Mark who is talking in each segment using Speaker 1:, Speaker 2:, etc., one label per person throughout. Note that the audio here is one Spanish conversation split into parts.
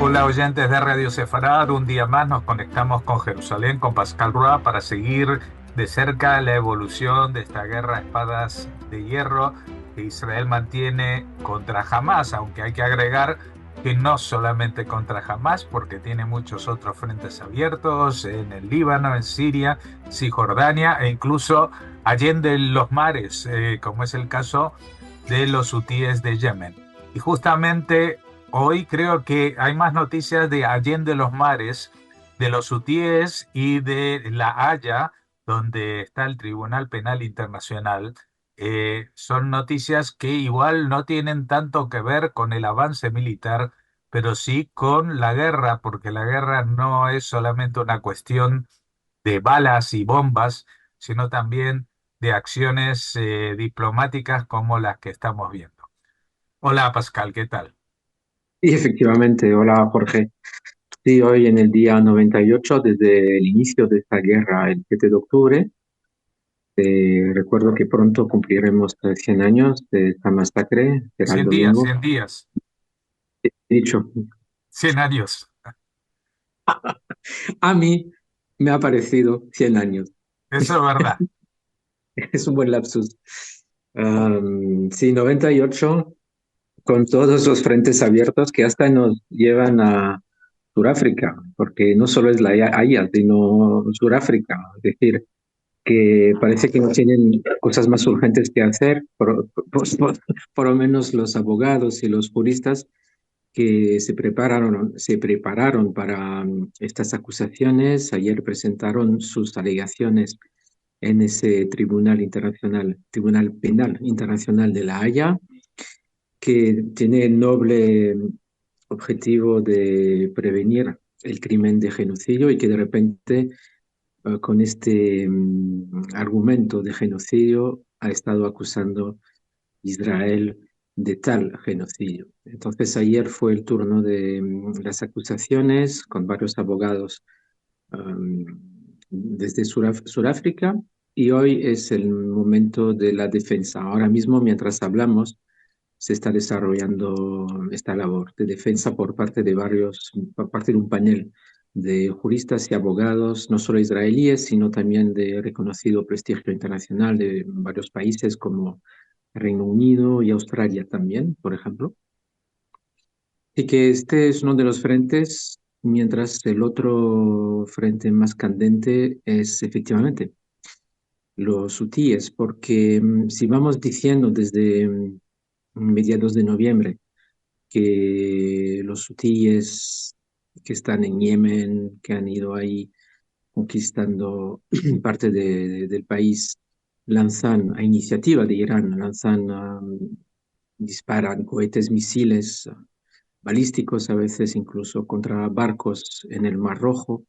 Speaker 1: Hola oyentes de Radio Sefarad, un día más nos conectamos con Jerusalén, con Pascal Roa, para seguir de cerca la evolución de esta guerra a espadas de hierro que Israel mantiene contra Hamás, aunque hay que agregar que no solamente contra Hamás, porque tiene muchos otros frentes abiertos en el Líbano, en Siria, Cisjordania e incluso allende los mares, como es el caso de los hutíes de Yemen. Y justamente hoy creo que hay más noticias de Allende los Mares, de los hutíes y de La Haya, donde está el Tribunal Penal Internacional. Son noticias que igual no tienen tanto que ver con el avance militar, pero sí con la guerra, porque la guerra no es solamente una cuestión de balas y bombas, sino también de acciones diplomáticas como las que estamos viendo. Hola Pascal, ¿qué tal?
Speaker 2: Sí, efectivamente. Hola, Jorge. Sí, hoy en el día 98 desde el inicio de esta guerra, el 7 de octubre, recuerdo que pronto cumpliremos 100 años de esta masacre, será el
Speaker 1: 100 días,
Speaker 2: domingo.
Speaker 1: 100 días,
Speaker 2: He dicho,
Speaker 1: 100 años.
Speaker 2: a mí me ha parecido 100 años.
Speaker 1: Eso es verdad.
Speaker 2: Es un buen lapsus. Sí, 98 con todos los frentes abiertos que hasta nos llevan a Sudáfrica, porque no solo es la Haya, sino Sudáfrica. Es decir, que parece que no tienen cosas más urgentes que hacer, por lo menos los abogados y los juristas que se prepararon para estas acusaciones. Ayer presentaron sus alegaciones en ese Tribunal Internacional, Tribunal Penal Internacional de La Haya, que tiene el noble objetivo de prevenir el crimen de genocidio y que de repente con este argumento de genocidio ha estado acusando Israel de tal genocidio. Entonces ayer fue el turno de las acusaciones con varios abogados um, desde Sudáfrica y hoy es el momento de la defensa. Ahora mismo, mientras hablamos, se está desarrollando esta labor de defensa por parte de un panel de juristas y abogados, no solo israelíes, sino también de reconocido prestigio internacional de varios países como Reino Unido y Australia también, por ejemplo. Y que este es uno de los frentes, mientras el otro frente más candente es efectivamente los hutíes, porque si vamos diciendo desde mediados de noviembre, que los hutíes que están en Yemen, que han ido ahí conquistando parte del país, lanzan a iniciativa de Irán, disparan cohetes, misiles balísticos, a veces incluso contra barcos en el Mar Rojo,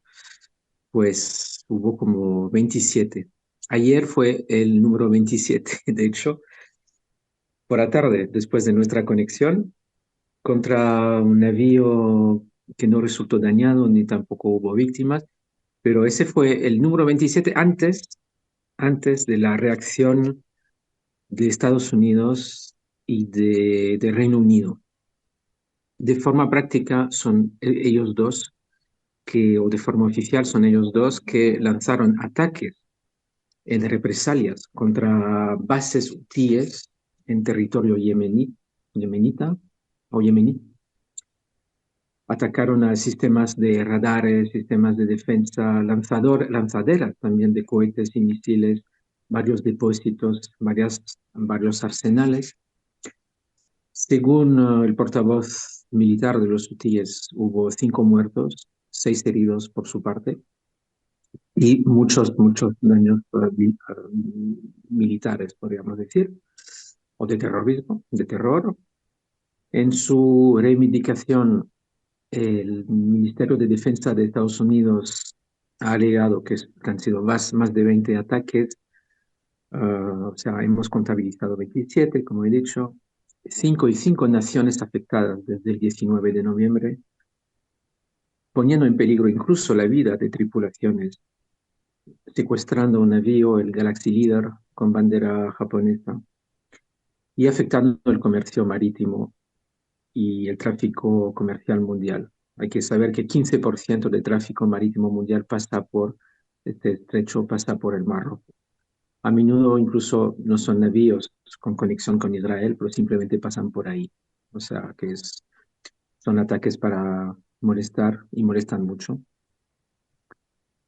Speaker 2: pues hubo como 27. Ayer fue el número 27, de hecho, por la tarde, después de nuestra conexión, contra un navío que no resultó dañado ni tampoco hubo víctimas, pero ese fue el número 27 antes de la reacción de Estados Unidos y de Reino Unido. De forma práctica son ellos dos o de forma oficial son ellos dos que lanzaron ataques en represalias contra bases hutíes en territorio yemenita o yemení. Atacaron a sistemas de radares, sistemas de defensa, lanzaderas también de cohetes y misiles, varios depósitos, varios arsenales. Según el portavoz militar de los hutíes, hubo 5 muertos, 6 heridos por su parte y muchos daños militares, podríamos decir, o de terrorismo, de terror. En su reivindicación, el Ministerio de Defensa de Estados Unidos ha alegado que han sido más de 20 ataques, o sea, hemos contabilizado 27, como he dicho, 5 naciones afectadas desde el 19 de noviembre, poniendo en peligro incluso la vida de tripulaciones, secuestrando un navío, el Galaxy Leader, con bandera japonesa, y afectando el comercio marítimo y el tráfico comercial mundial. Hay que saber que 15% del tráfico marítimo mundial pasa por este estrecho, pasa por el Mar Rojo. A menudo incluso no son navíos con conexión con Israel, pero simplemente pasan por ahí. O sea, son ataques para molestar y molestan mucho.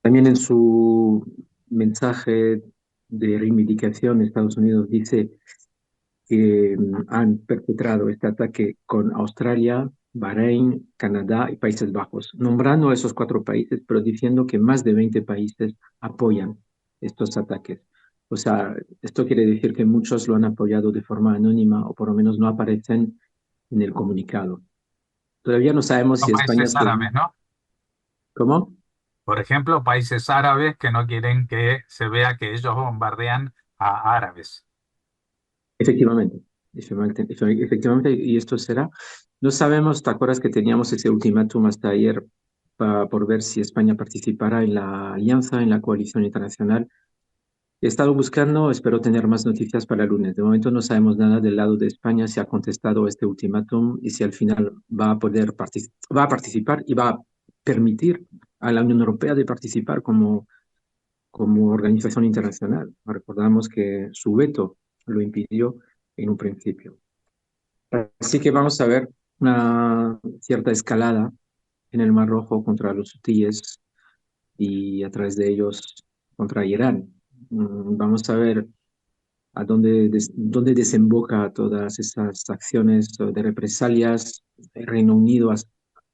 Speaker 2: También en su mensaje de reivindicación, Estados Unidos dice que han perpetrado este ataque con Australia, Bahrein, Canadá y Países Bajos, nombrando a esos 4 países, pero diciendo que más de 20 países apoyan estos ataques. O sea, esto quiere decir que muchos lo han apoyado de forma anónima o por lo menos no aparecen en el comunicado. Todavía no sabemos
Speaker 1: Los
Speaker 2: si España
Speaker 1: países
Speaker 2: se...
Speaker 1: árabes, ¿no?
Speaker 2: ¿Cómo?
Speaker 1: Por ejemplo, países árabes que no quieren que se vea que ellos bombardean a árabes.
Speaker 2: Efectivamente, efectivamente, y esto será. No sabemos, ¿te acuerdas que teníamos ese ultimátum hasta ayer por ver si España participará en la alianza, en la coalición internacional? He estado buscando, espero tener más noticias para el lunes. De momento no sabemos nada del lado de España, si ha contestado este ultimátum y si al final va a poder va a participar y va a permitir a la Unión Europea de participar como organización internacional. Recordamos que su veto lo impidió en un principio. Así que vamos a ver una cierta escalada en el Mar Rojo contra los hutíes y a través de ellos contra Irán. Vamos a ver a dónde desemboca todas esas acciones de represalias. El Reino Unido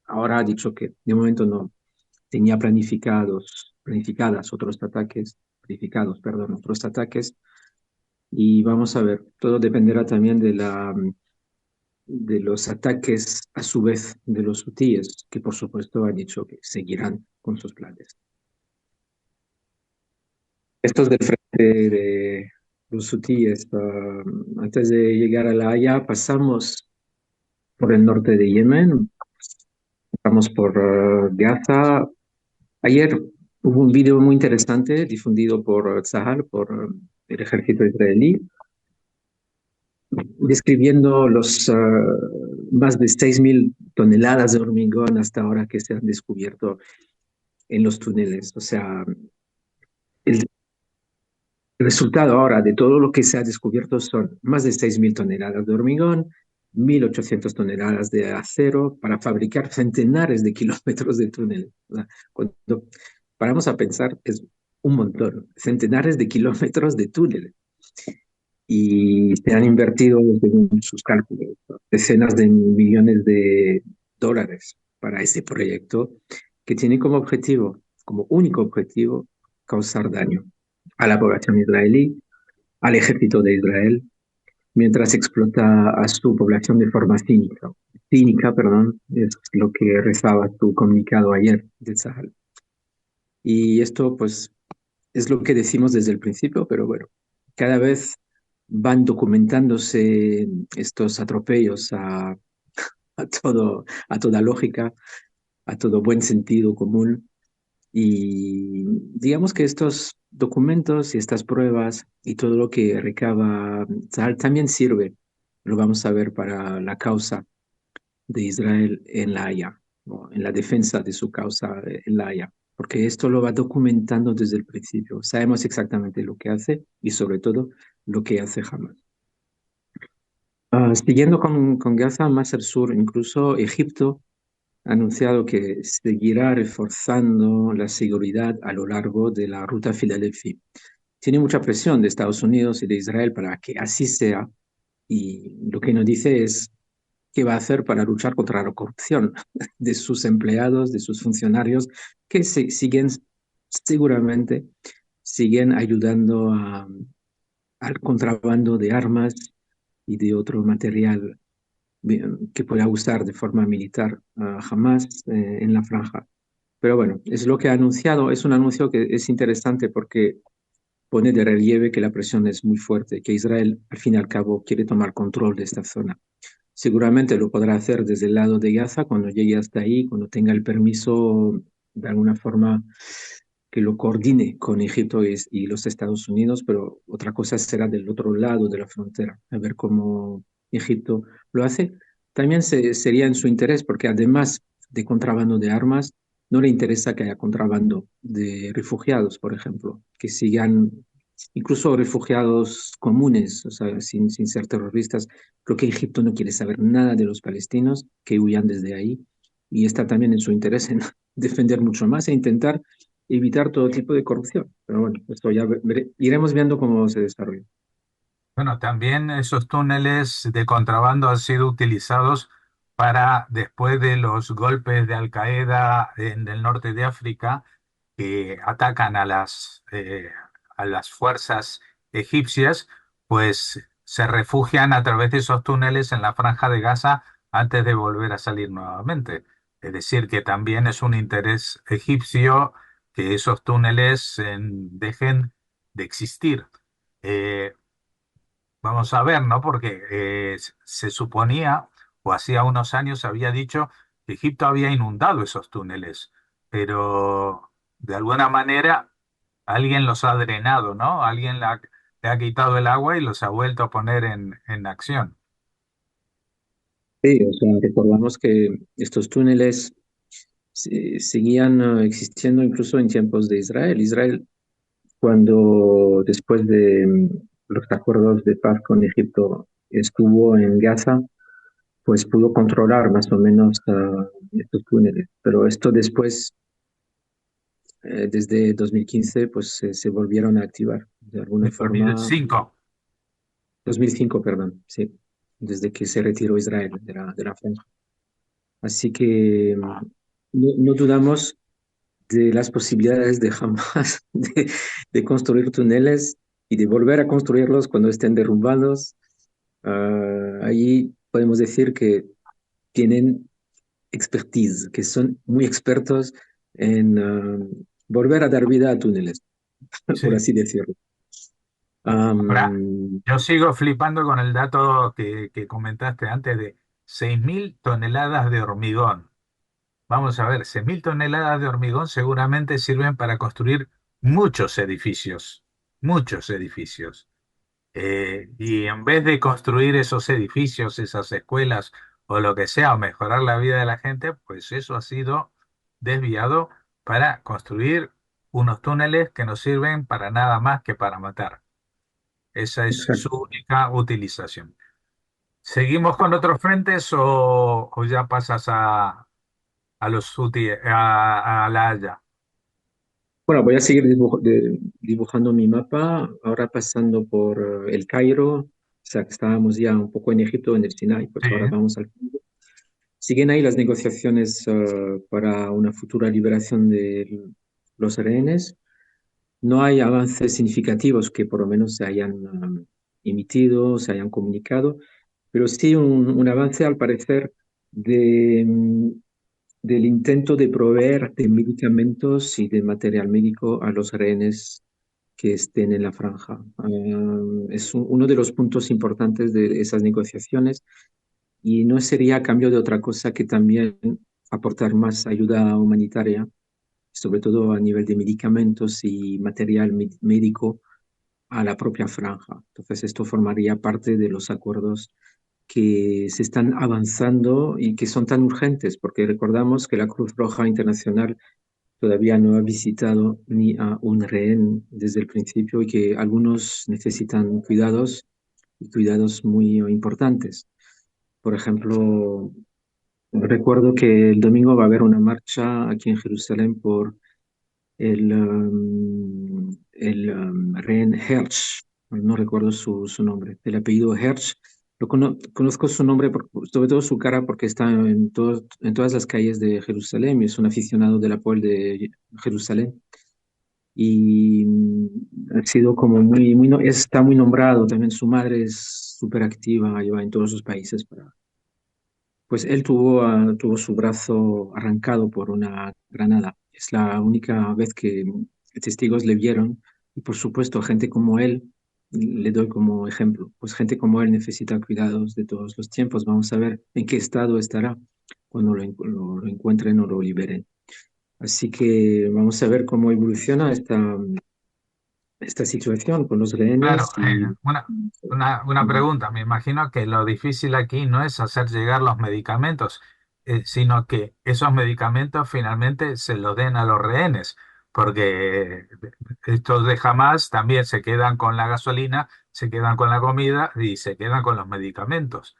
Speaker 2: ahora ha dicho que de momento no tenía planificadas otros ataques, planificados, perdón, otros ataques. Y vamos a ver, todo dependerá también de los ataques a su vez de los hutíes, que por supuesto han dicho que seguirán con sus planes. Estos del frente de los hutíes, antes de llegar a La Haya, pasamos por el norte de Yemen, pasamos por Gaza. Ayer hubo un video muy interesante difundido por Tzahal, por el ejército israelí, describiendo los más de 6.000 toneladas de hormigón hasta ahora que se han descubierto en los túneles. O sea, el resultado ahora de todo lo que se ha descubierto son más de 6.000 toneladas de hormigón, 1.800 toneladas de acero para fabricar centenares de kilómetros de túneles. O sea, cuando paramos a pensar, es un montón, centenares de kilómetros de túneles. Y se han invertido, según sus cálculos, decenas de millones de dólares para ese proyecto que tiene como objetivo, como único objetivo, causar daño a la población israelí, al ejército de Israel, mientras explota a su población de forma cínica. Cínica, perdón, es lo que rezaba su comunicado ayer de Sahel. Y esto, pues, es lo que decimos desde el principio, pero bueno, cada vez van documentándose estos atropellos a toda lógica, a todo buen sentido común. Y digamos que estos documentos y estas pruebas y todo lo que recaba Tzahal también sirve, lo vamos a ver para la causa de Israel en La Haya, o en la defensa de su causa en La Haya, porque esto lo va documentando desde el principio. Sabemos exactamente lo que hace y sobre todo lo que hace Hamas. Siguiendo con Gaza, más al sur, incluso Egipto ha anunciado que seguirá reforzando la seguridad a lo largo de la ruta Filadelfia. Tiene mucha presión de Estados Unidos y de Israel para que así sea, y lo que nos dice es qué va a hacer para luchar contra la corrupción de sus empleados, de sus funcionarios, que seguramente siguen ayudando al contrabando de armas y de otro material que pueda usar de forma militar jamás en la franja. Pero bueno, es lo que ha anunciado. Es un anuncio que es interesante porque pone de relieve que la presión es muy fuerte, que Israel al fin y al cabo quiere tomar control de esta zona. Seguramente lo podrá hacer desde el lado de Gaza cuando llegue hasta ahí, cuando tenga el permiso de alguna forma que lo coordine con Egipto y los Estados Unidos, pero otra cosa será del otro lado de la frontera, a ver cómo Egipto lo hace. También sería en su interés, porque además de contrabando de armas, no le interesa que haya contrabando de refugiados, por ejemplo, que sigan incluso refugiados comunes, o sea, sin ser terroristas. Creo que Egipto no quiere saber nada de los palestinos que huyan desde ahí y está también en su interés en defender mucho más e intentar evitar todo tipo de corrupción. Pero bueno, esto ya iremos viendo cómo se desarrolla.
Speaker 1: Bueno, también esos túneles de contrabando han sido utilizados para, después de los golpes de Al Qaeda en el norte de África, que atacan a las fuerzas egipcias, pues se refugian a través de esos túneles en la Franja de Gaza antes de volver a salir nuevamente. Es decir, que también es un interés egipcio que esos túneles dejen de existir. Eh, Vamos a ver, ¿no? Porque se suponía, o hacía unos años se había dicho que Egipto había inundado esos túneles, pero de alguna manera alguien los ha drenado, ¿no? Le ha quitado el agua y los ha vuelto a poner en acción.
Speaker 2: Sí, o sea, recordamos que estos túneles seguían existiendo incluso en tiempos de Israel. Israel, cuando después de los acuerdos de paz con Egipto estuvo en Gaza, pues pudo controlar más o menos estos túneles. Pero esto después, desde 2015, pues se volvieron a activar de alguna
Speaker 1: En
Speaker 2: forma.
Speaker 1: 2005.
Speaker 2: 2005, perdón, sí, desde que se retiró Israel de la franja. Así que no dudamos de las posibilidades de jamás de construir túneles y de volver a construirlos cuando estén derrumbados. Allí podemos decir que tienen expertise, que son muy expertos en volver a dar vida a túneles, por
Speaker 1: Sí.
Speaker 2: así decirlo.
Speaker 1: Ahora,
Speaker 2: Am,
Speaker 1: yo sigo flipando con el dato que comentaste antes de 6.000 toneladas de hormigón. Vamos a ver, 6.000 toneladas de hormigón seguramente sirven para construir muchos edificios, muchos edificios. Y en vez de construir esos edificios, esas escuelas o lo que sea, o mejorar la vida de la gente, pues eso ha sido desviado para construir unos túneles que no sirven para nada más que para matar. Esa es su
Speaker 2: exacto.
Speaker 1: única utilización. ¿Seguimos con otros frentes o ya pasas a a La Haya?
Speaker 2: Bueno, voy a seguir dibujando mi mapa, ahora pasando por El Cairo, o sea que estábamos ya un poco en Egipto, en el Sinai, pues
Speaker 1: Sí.
Speaker 2: ahora vamos al Cairo. Siguen ahí las negociaciones para una futura liberación de los rehenes. No hay avances significativos que por lo menos se hayan emitido, se hayan comunicado, pero sí un avance al parecer de, del intento de proveer de medicamentos y de material médico a los rehenes que estén en la franja. Es uno de los puntos importantes de esas negociaciones y no sería a cambio de otra cosa que también aportar más ayuda humanitaria, sobre todo a nivel de medicamentos y material médico a la propia franja. Entonces, esto formaría parte de los acuerdos que se están avanzando y que son tan urgentes, porque recordamos que la Cruz Roja Internacional todavía no ha visitado ni a un rehén desde el principio y que algunos necesitan cuidados y cuidados muy importantes. Por ejemplo, recuerdo que el domingo va a haber una marcha aquí en Jerusalén por el rehén Hersh, no recuerdo su nombre, el apellido Hersh. Conozco su nombre, sobre todo su cara, porque está en todas las calles de Jerusalén y es un aficionado del Apoel de Jerusalén. Y ha sido como está muy nombrado, también su madre es súper activa, lleva en todos los países pues él tuvo su brazo arrancado por una granada. Es la única vez que testigos le vieron y por supuesto gente como él, le doy como ejemplo, pues gente como él necesita cuidados de todos los tiempos. Vamos a ver en qué estado estará cuando lo encuentren o lo liberen. Así que vamos a ver cómo evoluciona esta situación con los
Speaker 1: Claro,
Speaker 2: rehenes y
Speaker 1: una pregunta. Me imagino que lo difícil aquí no es hacer llegar los medicamentos, sino que esos medicamentos finalmente se los den a los rehenes, porque estos de Hamas también se quedan con la gasolina, se quedan con la comida y se quedan con los medicamentos.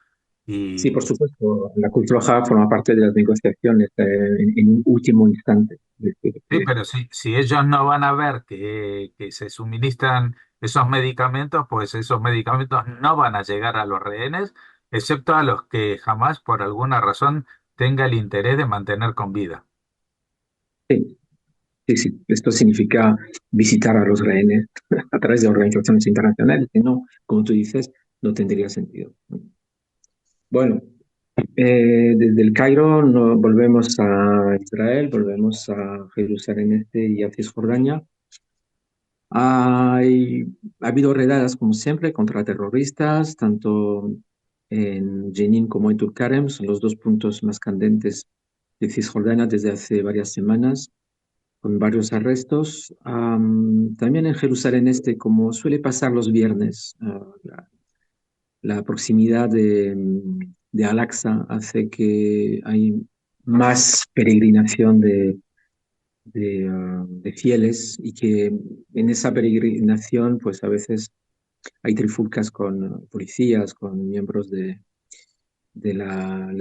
Speaker 2: Sí, por
Speaker 1: Y
Speaker 2: supuesto, la Cruz Roja forma parte de las negociaciones en un último instante. Es decir,
Speaker 1: sí,
Speaker 2: que
Speaker 1: pero si ellos no van a ver que se suministran esos medicamentos, pues esos medicamentos no van a llegar a los rehenes, excepto a los que jamás por alguna razón tenga el interés de mantener con vida.
Speaker 2: sí, sí, sí, esto significa visitar a los rehenes a través de organizaciones internacionales, que no, como tú dices, no tendría sentido. Bueno, desde el Cairo volvemos a Israel, volvemos a Jerusalén Este y a Cisjordania. Hay, ha habido redadas, como siempre, contra terroristas, tanto en Jenin como en Tulkarem, son los dos puntos más candentes de Cisjordania desde hace varias semanas, con varios arrestos. También en Jerusalén Este, como suele pasar los viernes, la proximidad de Al-Aqsa hace que hay más peregrinación de fieles y que en esa peregrinación pues a veces hay trifulcas con policías, con miembros de la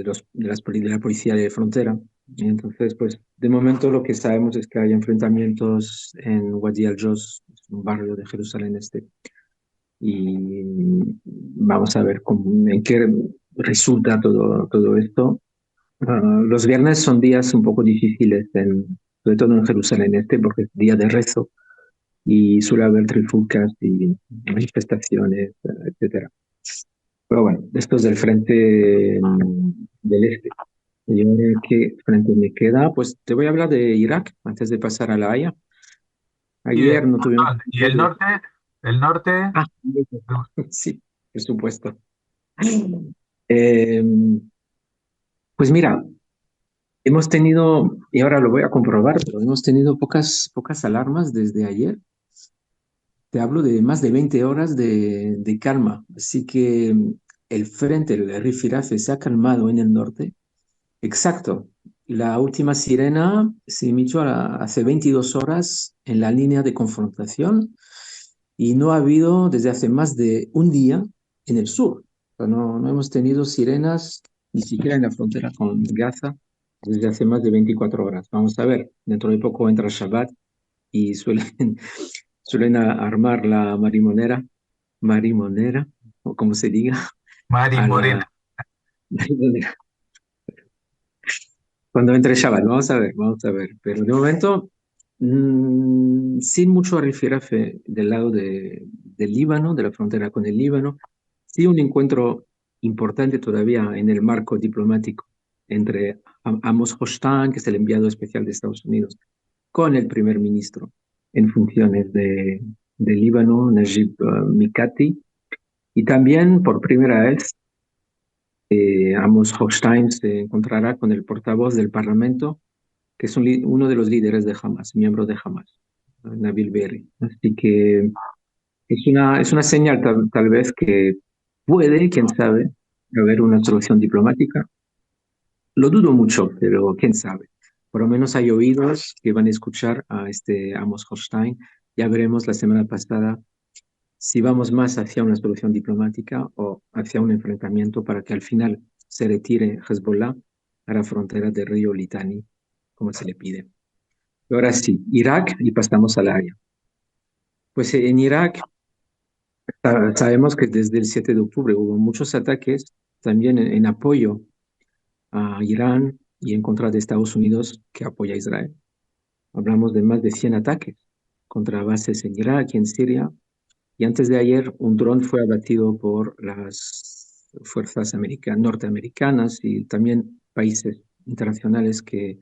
Speaker 2: policía de frontera. Y entonces, pues de momento lo que sabemos es que hay enfrentamientos en Wadi al-Juz, un barrio de Jerusalén Este, y vamos a ver en qué resulta todo esto. Los viernes son días un poco difíciles, sobre todo en Jerusalén Este, porque es día de rezo y suele haber trifulcas y manifestaciones, etcétera. Pero bueno, esto es del frente del este. Y ahora, ¿qué frente me queda? Pues te voy a hablar de Irak antes de pasar a La Haya. Ayer no tuvimos
Speaker 1: ¿Y
Speaker 2: tiempo
Speaker 1: el
Speaker 2: de...
Speaker 1: norte? ¿El norte?
Speaker 2: Ah, sí, por supuesto. Eh, pues mira, hemos tenido, y ahora lo voy a comprobar, pero hemos tenido pocas alarmas desde ayer. Te hablo de más de 20 horas de calma. Así que el frente, el rifirafe, se ha calmado en el norte. Exacto. La última sirena se emitió hace 22 horas en la línea de confrontación y no ha habido desde hace más de un día en el sur. O sea, no hemos tenido sirenas ni siquiera en la frontera con Gaza desde hace más de 24 horas. Vamos a ver, dentro de poco entra Shabbat y suelen armar la marimonera, o como se diga,
Speaker 1: Mari
Speaker 2: a
Speaker 1: Morena.
Speaker 2: la cuando entre Shabbat, vamos a ver. Pero de momento, sin mucho rifirafe del lado del Líbano, de la frontera con el Líbano, sí un encuentro importante todavía en el marco diplomático entre Amos Hochstein, que es el enviado especial de Estados Unidos, con el primer ministro en funciones de Líbano, Najib Mikati, y también por primera vez Amos Hochstein se encontrará con el portavoz del Parlamento, que es uno de los líderes de Hamas, miembro de Hamas, Nabil Berri. Así que es una señal tal vez que puede, quién sabe, haber una solución diplomática. Lo dudo mucho, pero quién sabe. Por lo menos hay oídos que van a escuchar a este Amos Hochstein. Ya veremos la semana pasada si vamos más hacia una solución diplomática o hacia un enfrentamiento para que al final se retire Hezbollah a la frontera del río Litani, como se le pide. Ahora sí, Irak y pasamos a la Haya. Pues en Irak sabemos que desde el 7 de octubre hubo muchos ataques también en apoyo a Irán y en contra de Estados Unidos que apoya a Israel. Hablamos de más de 100 ataques contra bases en Irak y en Siria. Y antes de ayer, un dron fue abatido por las fuerzas norteamericanas y también países internacionales que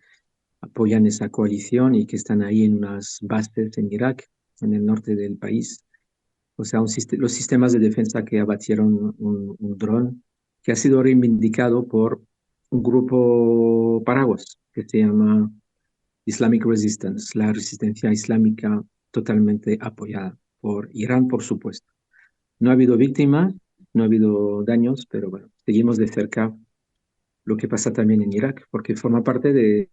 Speaker 2: apoyan esa coalición y que están ahí en unas bases en Irak, en el norte del país. O sea, los sistemas de defensa que abatieron un dron que ha sido reivindicado por un grupo paraguas que se llama Islamic Resistance, la resistencia islámica totalmente apoyada por Irán, por supuesto. No ha habido víctimas, no ha habido daños, pero bueno, seguimos de cerca lo que pasa también en Irak, porque forma parte del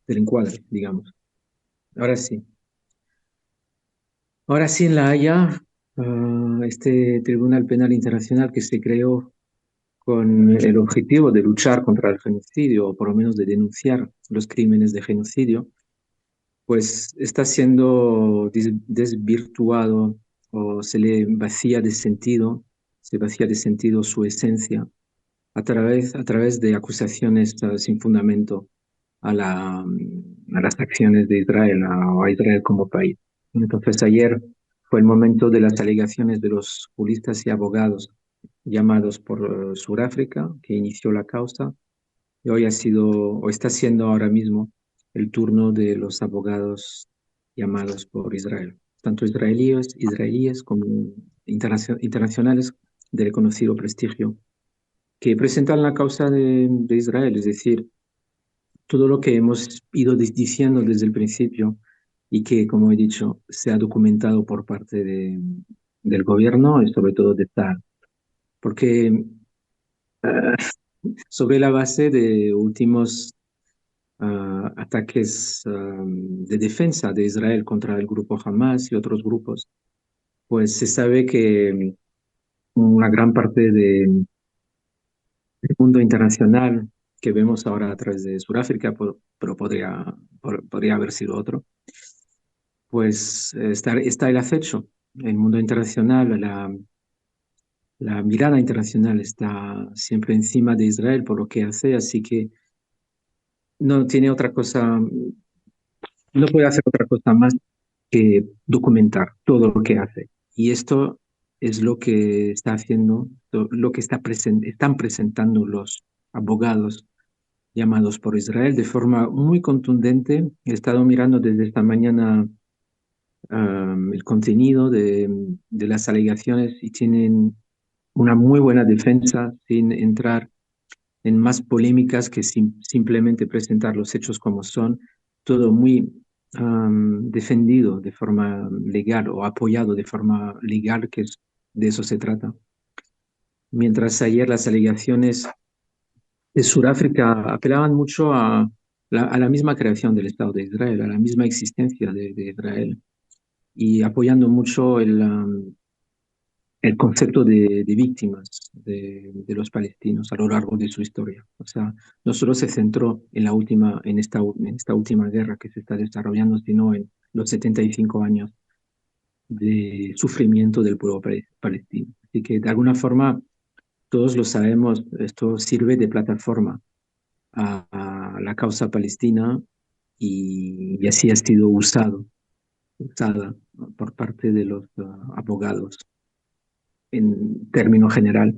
Speaker 2: encuadre, digamos. Ahora sí. Ahora sí, en La Haya, este Tribunal Penal Internacional que se creó con el objetivo de luchar contra el genocidio, o por lo menos de denunciar los crímenes de genocidio, pues está siendo desvirtuado o se vacía de sentido su esencia a través de acusaciones sin fundamento a las acciones de Israel o a Israel como país. Entonces ayer fue el momento de las alegaciones de los juristas y abogados llamados por Sudáfrica, que inició la causa, y hoy ha sido, o está siendo ahora mismo, el turno de los abogados llamados por Israel, tanto israelíes como internacionales de reconocido prestigio, que presentan la causa de Israel, es decir, todo lo que hemos ido diciendo desde el principio y que, como he dicho, se ha documentado por parte del gobierno y sobre todo de TAR, porque sobre la base de últimos ataques de defensa de Israel contra el grupo Hamas y otros grupos, pues se sabe que una gran parte del mundo internacional que vemos ahora a través de Sudáfrica, pero podría haber sido otro, pues está el acecho. El mundo internacional, la mirada internacional está siempre encima de Israel por lo que hace, así que no tiene otra cosa, no puede hacer otra cosa más que documentar todo lo que hace. Y esto es lo que está haciendo, lo que están presentando los abogados llamados por Israel de forma muy contundente. He estado mirando desde esta mañana el contenido de las alegaciones y tienen una muy buena defensa sin entrar en más polémicas que simplemente presentar los hechos como son, todo muy defendido de forma legal o apoyado de forma legal, de eso se trata. Mientras ayer las alegaciones de Sudáfrica apelaban mucho a la misma creación del Estado de Israel, a la misma existencia de Israel, y apoyando mucho el concepto de víctimas de los palestinos a lo largo de su historia. O sea, no solo se centró en esta última guerra que se está desarrollando, sino en los 75 años de sufrimiento del pueblo palestino. Así que de alguna forma, todos lo sabemos, esto sirve de plataforma a la causa palestina y así ha sido usada por parte de los abogados en término general,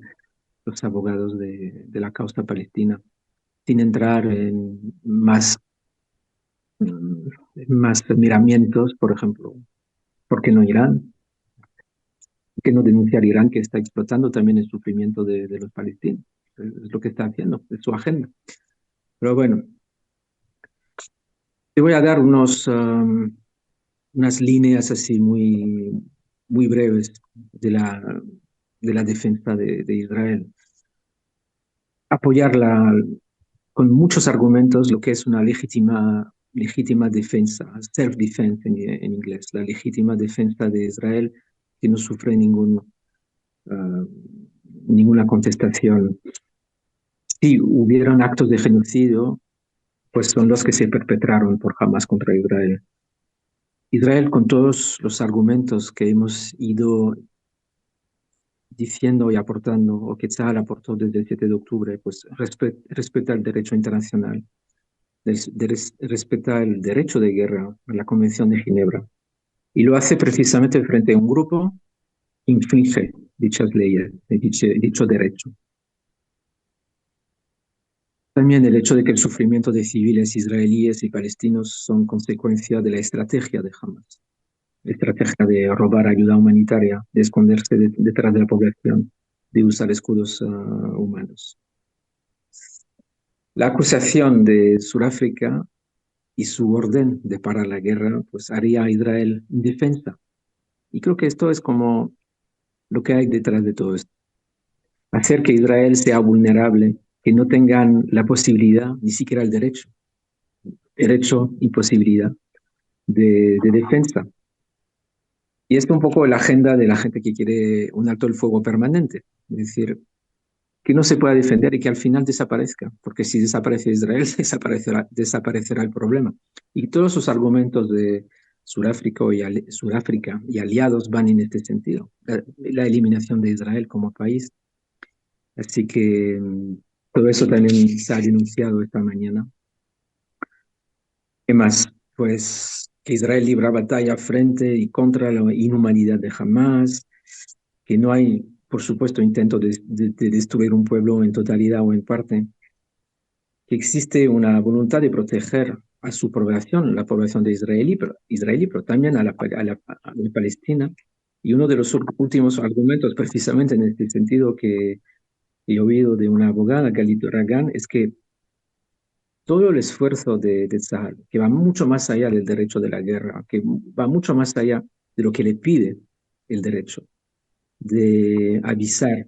Speaker 2: los abogados de la causa palestina, sin entrar en más miramientos, por ejemplo, ¿por qué no Irán? ¿Por qué no denunciar Irán que está explotando también el sufrimiento de los palestinos? Es lo que está haciendo, es su agenda. Pero bueno, te voy a dar unas líneas así muy breves de la defensa de Israel. Apoyarla con muchos argumentos lo que es una legítima defensa, self-defense en inglés, la legítima defensa de Israel que no sufre uh, ninguna contestación. Si hubieron actos de genocidio, pues son los que se perpetraron por Hamas contra Israel. Israel, con todos los argumentos que hemos ido diciendo y aportando, o que Tzal aportó desde el 7 de octubre, pues respeta el derecho internacional, respeta el derecho de guerra, la Convención de Ginebra, y lo hace precisamente frente a un grupo que infringe dichas leyes, dicho derecho. También el hecho de que el sufrimiento de civiles israelíes y palestinos son consecuencia de la estrategia de Hamas, la estrategia de robar ayuda humanitaria, de esconderse detrás de la población, de usar escudos humanos. La acusación de Sudáfrica y su orden de parar la guerra, pues haría a Israel indefensa. Y creo que esto es como lo que hay detrás de todo esto. Hacer que Israel sea vulnerable que no tengan la posibilidad, ni siquiera el derecho y posibilidad de defensa. Y es un poco la agenda de la gente que quiere un alto el fuego permanente, es decir, que no se pueda defender y que al final desaparezca, porque si desaparece Israel, desaparecerá el problema. Y todos sus argumentos de Sudáfrica y aliados van en este sentido, la eliminación de Israel como país. Así que todo eso también se ha denunciado esta mañana. ¿Qué más? Pues que Israel libra batalla frente y contra la inhumanidad de Hamas, que no hay, por supuesto, intento de destruir un pueblo en totalidad o en parte, que existe una voluntad de proteger a su población, la población de israelí, pero también a la Palestina. Y uno de los últimos argumentos, precisamente en este sentido, que he oído de una abogada, Galit Ragan, es que todo el esfuerzo de Tzahal, que va mucho más allá del derecho de la guerra, que va mucho más allá de lo que le pide el derecho, de avisar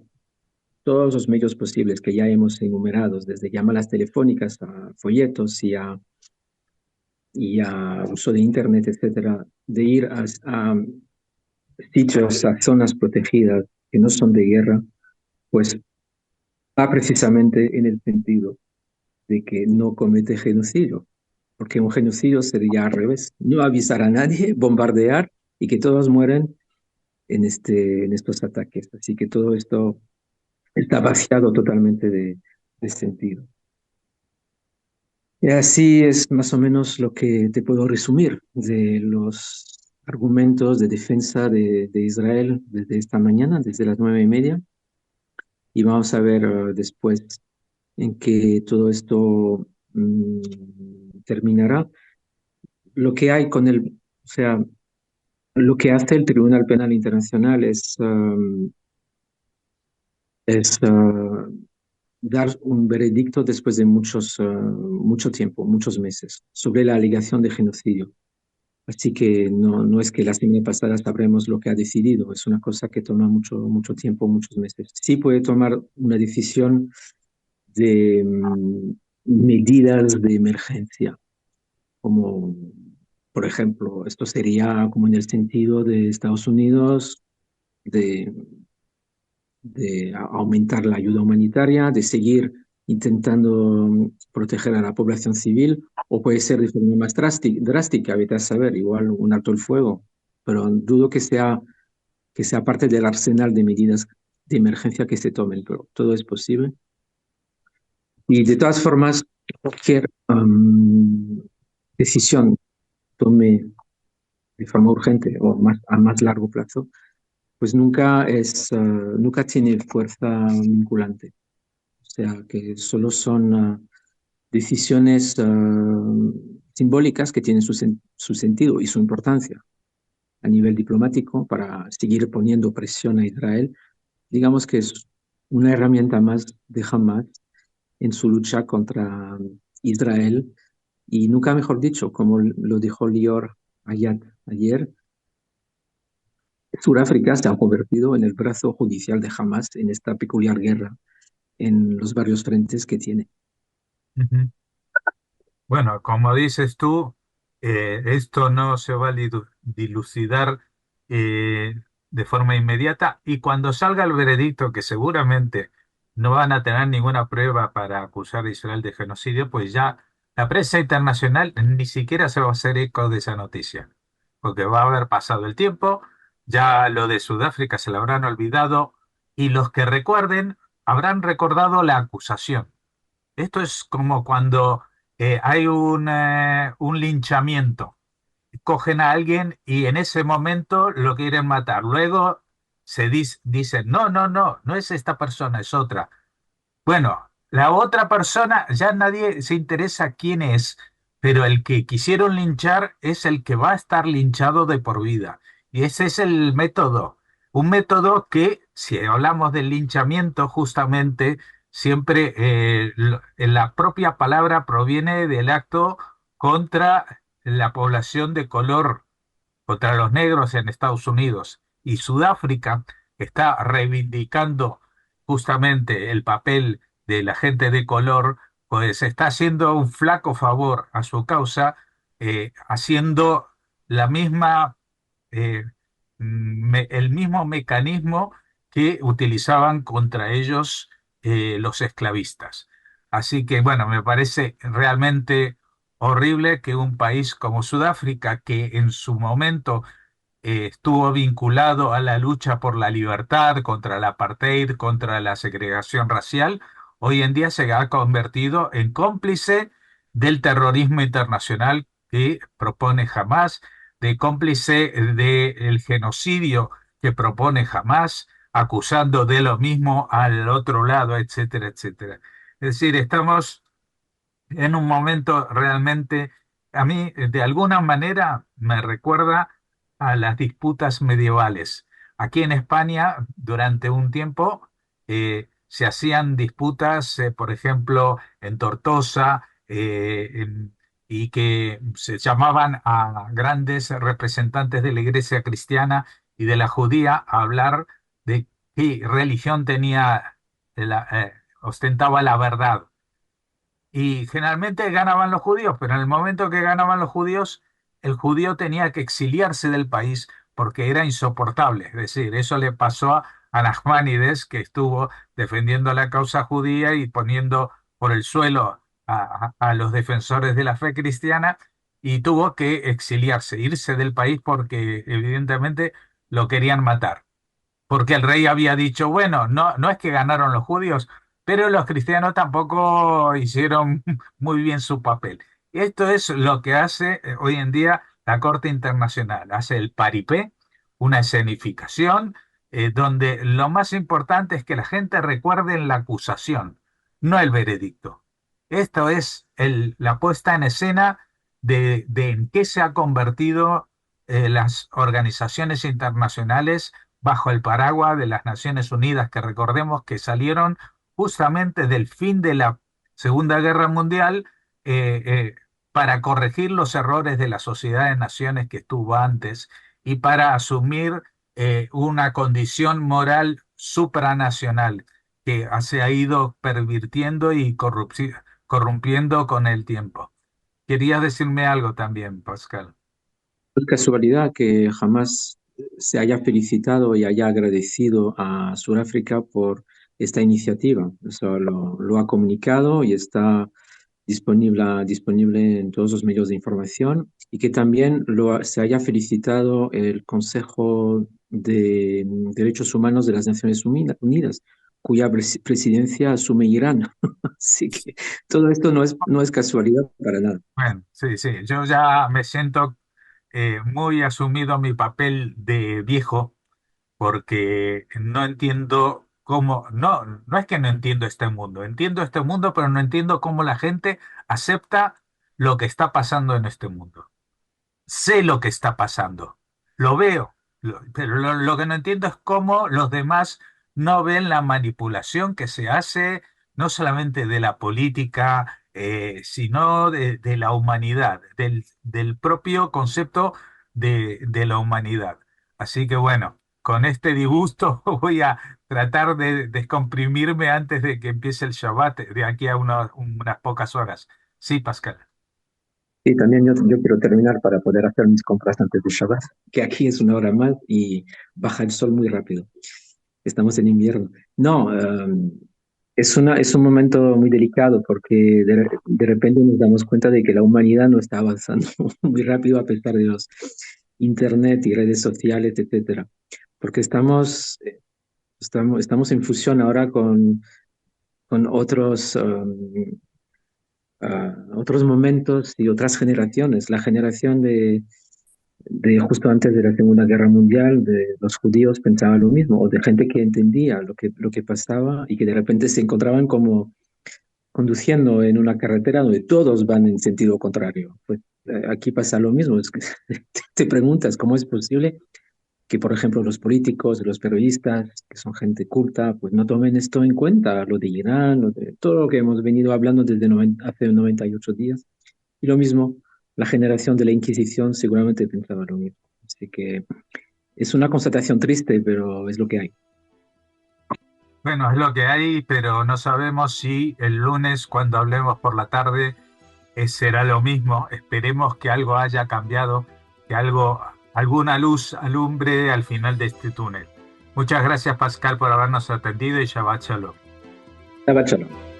Speaker 2: todos los medios posibles que ya hemos enumerado, desde llamadas telefónicas a folletos y a uso de Internet, etcétera, de ir a sitios, a zonas protegidas que no son de guerra, pues va precisamente en el sentido de que no comete genocidio, porque un genocidio sería al revés, no avisar a nadie, bombardear y que todos mueren en estos ataques. Así que todo esto está vaciado totalmente de sentido. Y así es más o menos lo que te puedo resumir de los argumentos de defensa de Israel desde esta mañana, desde las 9:30. Y vamos a ver después en qué todo esto terminará. Lo que hay con o sea, lo que hace el Tribunal Penal Internacional es dar un veredicto después de mucho tiempo, muchos meses, sobre la alegación de genocidio. Así que no es que la semana pasada sabremos lo que ha decidido, es una cosa que toma mucho tiempo, muchos meses. Sí puede tomar una decisión de medidas de emergencia, como por ejemplo, esto sería como en el sentido de Estados Unidos, de, de aumentar la ayuda humanitaria, de seguir intentando proteger a la población civil, o puede ser de forma más drástica, vete a saber, igual un alto el fuego, pero dudo que sea parte del arsenal de medidas de emergencia que se tomen, pero todo es posible. Y de todas formas, cualquier decisión tome de forma urgente o a más largo plazo, pues nunca tiene fuerza vinculante. O sea, que solo son decisiones simbólicas que tienen su sentido y su importancia a nivel diplomático para seguir poniendo presión a Israel. Digamos que es una herramienta más de Hamas en su lucha contra Israel. Y nunca mejor dicho, como lo dijo Lior Ayat ayer, Sudáfrica se ha convertido en el brazo judicial de Hamas en esta peculiar guerra en los varios frentes que tiene.
Speaker 1: Ujú. Bueno, como dices tú, esto no se va a dilucidar de forma inmediata y cuando salga el veredicto, que seguramente no van a tener ninguna prueba para acusar a Israel de genocidio, pues ya la prensa internacional ni siquiera se va a hacer eco de esa noticia, porque va a haber pasado el tiempo, ya lo de Sudáfrica se lo habrán olvidado y los que recuerden habrán recordado la acusación. Esto es como cuando hay un linchamiento. Cogen a alguien y en ese momento lo quieren matar. Luego dicen, no, no, no, no es esta persona, es otra. Bueno, la otra persona ya nadie se interesa quién es, pero el que quisieron linchar es el que va a estar linchado de por vida. Y ese es el método. Un método que, si hablamos del linchamiento, justamente, siempre la propia palabra proviene del acto contra la población de color, contra los negros en Estados Unidos. Y Sudáfrica está reivindicando justamente el papel de la gente de color, pues está haciendo un flaco favor a su causa, haciendo la misma, eh, el mismo mecanismo que utilizaban contra ellos los esclavistas. Así que, bueno, me parece realmente horrible que un país como Sudáfrica, que en su momento estuvo vinculado a la lucha por la libertad, contra el apartheid, contra la segregación racial, hoy en día se ha convertido en cómplice del terrorismo internacional que propone Hamás, de cómplice del genocidio que propone Hamás, acusando de lo mismo al otro lado, etcétera, etcétera. Es decir, estamos en un momento realmente, a mí de alguna manera me recuerda a las disputas medievales. Aquí en España, durante un tiempo, se hacían disputas, por ejemplo, en Tortosa, y que se llamaban a grandes representantes de la Iglesia cristiana y de la judía a hablar de qué religión tenía, ostentaba la verdad. Y generalmente ganaban los judíos, pero en el momento que ganaban los judíos, el judío tenía que exiliarse del país porque era insoportable. Es decir, eso le pasó a Nachmanides, que estuvo defendiendo la causa judía y poniendo por el suelo a los defensores de la fe cristiana, y tuvo que exiliarse, irse del país porque evidentemente lo querían matar, porque el rey había dicho, bueno, no, no es que ganaron los judíos, pero los cristianos tampoco hicieron muy bien su papel. Esto es lo que hace hoy en día la Corte Internacional. Hace el paripé, una escenificación, donde lo más importante es que la gente recuerde la acusación, no el veredicto. Esto es la puesta en escena de en qué se ha convertido las organizaciones internacionales bajo el paraguas de las Naciones Unidas, que recordemos que salieron justamente del fin de la Segunda Guerra Mundial, eh, eh, para corregir los errores de la Sociedad de Naciones que estuvo antes y para asumir una condición moral supranacional que se ha ido pervirtiendo y corrompiendo con el tiempo. Querías decirme algo también, Pascal.
Speaker 2: No es casualidad que jamás se haya felicitado y haya agradecido a Sudáfrica por esta iniciativa. Eso lo ha comunicado y está disponible en todos los medios de información, y que también se haya felicitado el Consejo de Derechos Humanos de las Naciones Unidas, cuya presidencia asume Irán. Así que todo esto no es casualidad para nada.
Speaker 1: Bueno, sí, sí, yo ya me siento muy asumido mi papel de viejo, porque no entiendo cómo, no, no es que no entiendo este mundo, pero no entiendo cómo la gente acepta lo que está pasando en este mundo. Sé lo que está pasando, lo veo, pero lo que no entiendo es cómo los demás no ven la manipulación que se hace, no solamente de la política, sino de la humanidad, del propio concepto de la humanidad. Así que bueno, con este disgusto voy a tratar de descomprimirme antes de que empiece el Shabbat de aquí a unas pocas horas. Sí, Pascal.
Speaker 2: Y también yo quiero terminar para poder hacer mis compras antes de Shabbat, que aquí es una hora más y baja el sol muy rápido. Estamos en invierno. No, es un momento muy delicado porque de repente nos damos cuenta de que la humanidad no está avanzando muy rápido a pesar de los internet y redes sociales, etcétera. Porque estamos en fusión ahora con otros momentos y otras generaciones. La generación de justo antes de la Segunda Guerra Mundial, de los judíos pensaba lo mismo, o de gente que entendía lo que pasaba y que de repente se encontraban como conduciendo en una carretera donde todos van en sentido contrario. Pues aquí pasa lo mismo, es que te preguntas cómo es posible que, por ejemplo, los políticos, los periodistas, que son gente culta, pues no tomen esto en cuenta, lo de Irán, lo de todo lo que hemos venido hablando desde hace 98 días. Y lo mismo, la generación de la Inquisición seguramente pensaba lo mismo. Así que es una constatación triste, pero es lo que hay.
Speaker 1: Bueno, es lo que hay, pero no sabemos si el lunes, cuando hablemos por la tarde, será lo mismo. Esperemos que algo haya cambiado, que algo, alguna luz alumbre al final de este túnel. Muchas gracias, Pascal, por habernos atendido y Shabbat Shalom.
Speaker 2: Shabbat shalom.